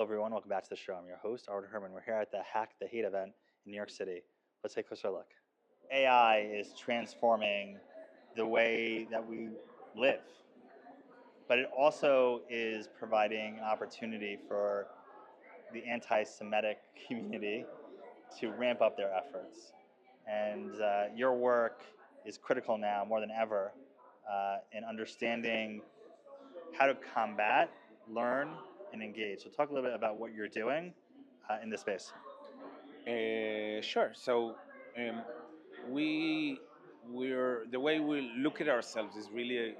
Hello everyone, welcome back to the show. I'm your host, Arden Herman. We're here at the Hack the Hate event in New York City. Let's take a closer look. AI is transforming the way that we live, but it also is providing an opportunity for the anti-Semitic community to ramp up their efforts. And your work is critical now more than ever in understanding how to combat, learn, and engage. So talk a little bit about what you're doing in this space. Sure. So um, we we're the way we look at ourselves is really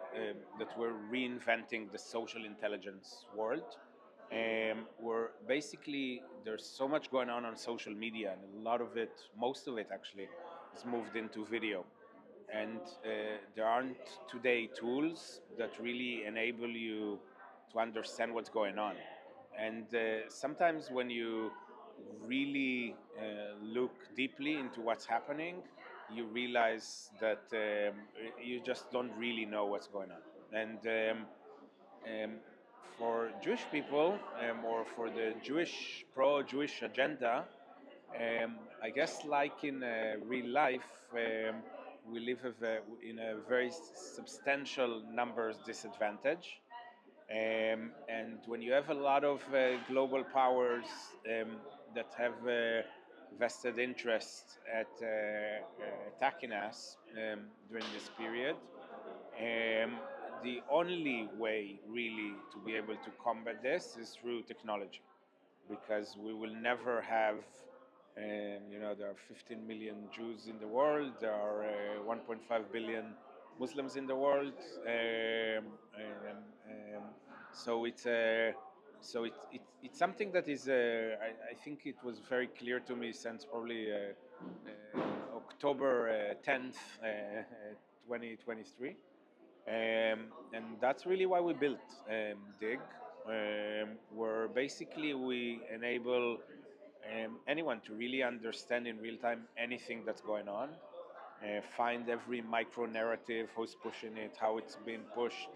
that we're reinventing the social intelligence world. We're basically there's so much going on social media, and a lot of it, most of it actually, is moved into video. And there aren't today tools that really enable you to understand what's going on. And sometimes when you really look deeply into what's happening, you realize that you just don't really know what's going on. And um, for Jewish people, or for the pro-Jewish agenda, I guess, like in real life, we live in a very substantial numbers disadvantage. And when you have a lot of global powers that have vested interest at attacking us during this period, the only way really to be able to combat this is through technology, because we will never have, there are 15 million Jews in the world, there are 1.5 billion Muslims in the world, so it's something that is, I think it was very clear to me since probably October 10th, 2023. And that's really why we built DIG, where basically we enable anyone to really understand in real time anything that's going on, find every micro narrative, who's pushing it, how it's being pushed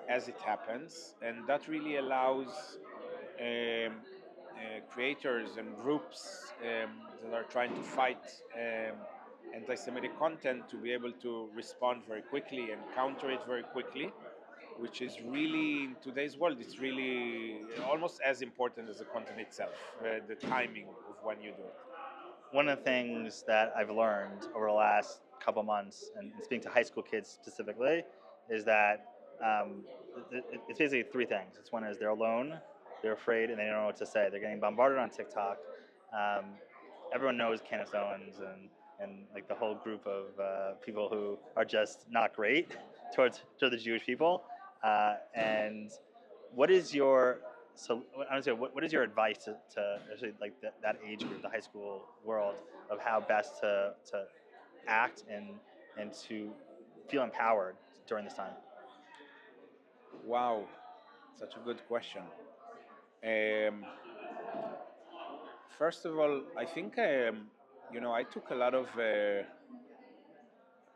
as it happens. And that really allows creators and groups that are trying to fight anti-Semitic content to be able to respond very quickly and counter it very quickly, which is really, in today's world, it's really almost as important as the content itself, the timing of when you do it. One of the things that I've learned over the last couple months, and speaking to high school kids specifically, is that it's basically three things. It's one is they're alone, they're afraid, and they don't know what to say. They're getting bombarded on TikTok. Um, Everyone knows Candace Owens and like the whole group of people who are just not great towards the Jewish people. And what is your I would say what is your advice to actually like that age group, the high school world, of how best to act and to feel empowered during this time? Wow, such a good question. Um, First of all, I think I took a lot of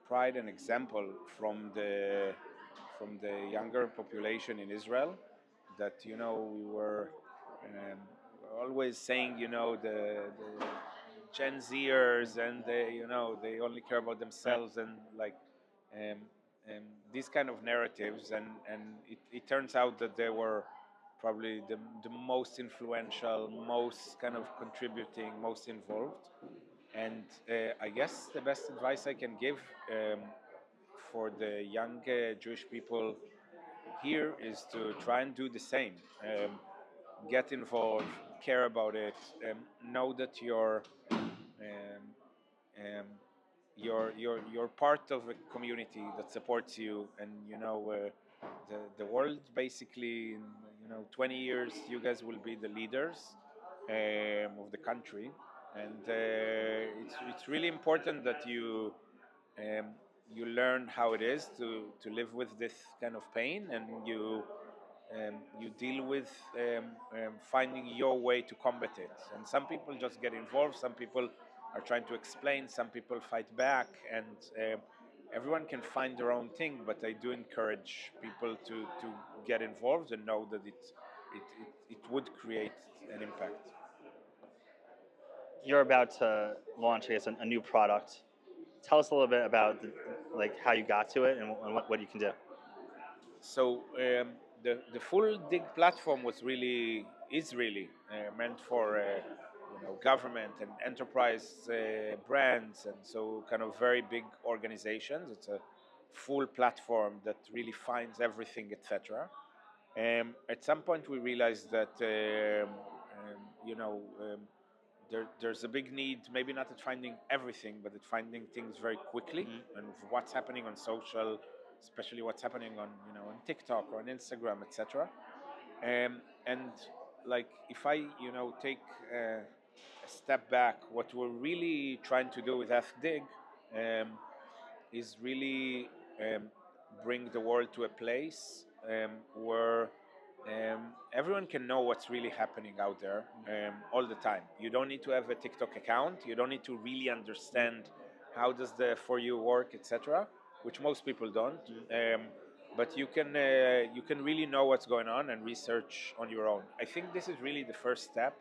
pride and example from the younger population in Israel. That we were um, always saying, the Gen Zers, and they only care about Right. themselves, and like um, these kind of narratives, and it turns out that they were probably the most influential, most kind of contributing, most involved. And I guess the best advice I can give for the young Jewish people here is to try and do the same. Get involved, care about it, know that um, um, you're part of a community that supports you, and the world basically in 20 years you guys will be the leaders of the country, and it's really important that you learn how it is to live with this kind of pain, and you deal with finding your way to combat it. And some people just get involved, some people are trying to explain, some people fight back, and everyone can find their own thing. But I do encourage people to get involved and know that it would create an impact. You're about to launch, I guess, a new product. Tell us a little bit about like how you got to it and what you can do. So the full dig platform is really meant for government and enterprise brands, and so kind of very big organizations. It's a full platform that really finds everything, etc. At some point, we realized that you know there's a big need, maybe not at finding everything, but at finding things very quickly, and what's happening on social, especially what's happening on on TikTok or on Instagram, etc. And like if I take a step back, what we're really trying to do with AskDIG is really um, bring the world to a place where everyone can know what's really happening out there all the time. You don't need to have a TikTok account. You don't need to really understand how does the for you work, etc., which most people don't. But you can really know what's going on and research on your own. I think this is really the first step.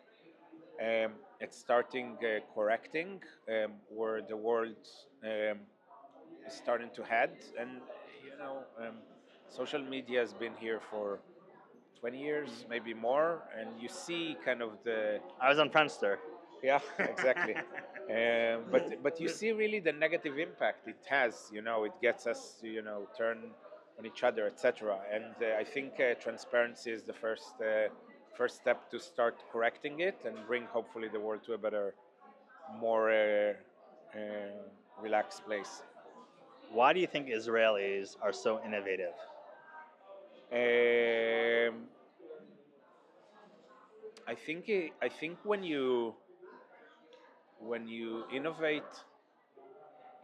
It's starting correcting where the world is starting to head, and social media has been here for 20 years, maybe more, and you see kind of the I was on Friendster. yeah, exactly. But you see really the negative impact it has. It gets us to turn on each other, etc. And I think transparency is the first step to start correcting it and bring hopefully the world to a better, more uh, relaxed place. Why do you think Israelis are so innovative? Um, I think when you innovate,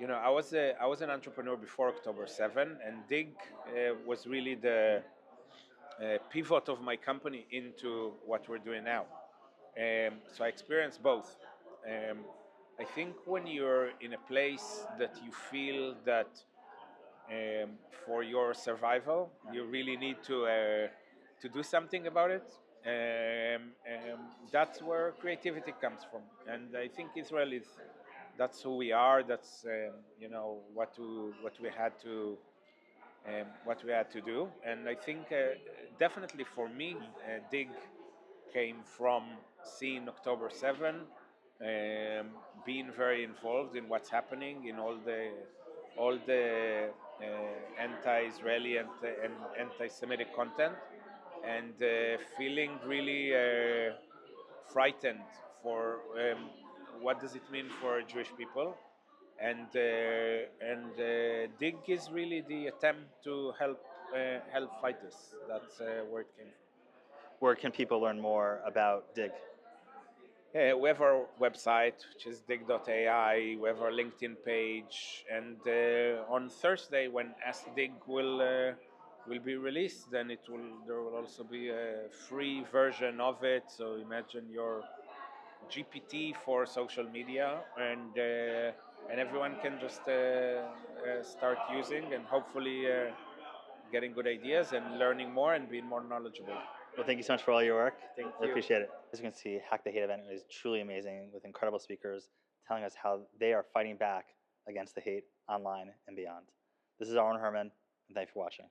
I was an entrepreneur before October 7, and Dig was really the pivot of my company into what we're doing now. So I experienced both. Um, I think when you're in a place that you feel that um, for your survival, you really need to do something about it. That's where creativity comes from, and I think Israel is. That's who we are. That's what we had to do, and I think definitely for me, Dig came from seeing October 7, being very involved in what's happening in all the anti-Israeli and anti-Semitic content, and feeling really frightened for what does it mean for Jewish people, and Dig is really the attempt to help fight this. That's where it came from. Where can people learn more about Dig? We have our website, which is dig.ai. We have our LinkedIn page, and on Thursday, when AskDig will be released, then there will also be a free version of it. So imagine your GPT for social media, and everyone can just start using and hopefully getting good ideas and learning more and being more knowledgeable. Well, thank you so much for all your work. Thank I you. appreciate it. As you can see, Hack the Hate event is truly amazing with incredible speakers telling us how they are fighting back against the hate online and beyond. This is Arlen Herman, and thanks for watching.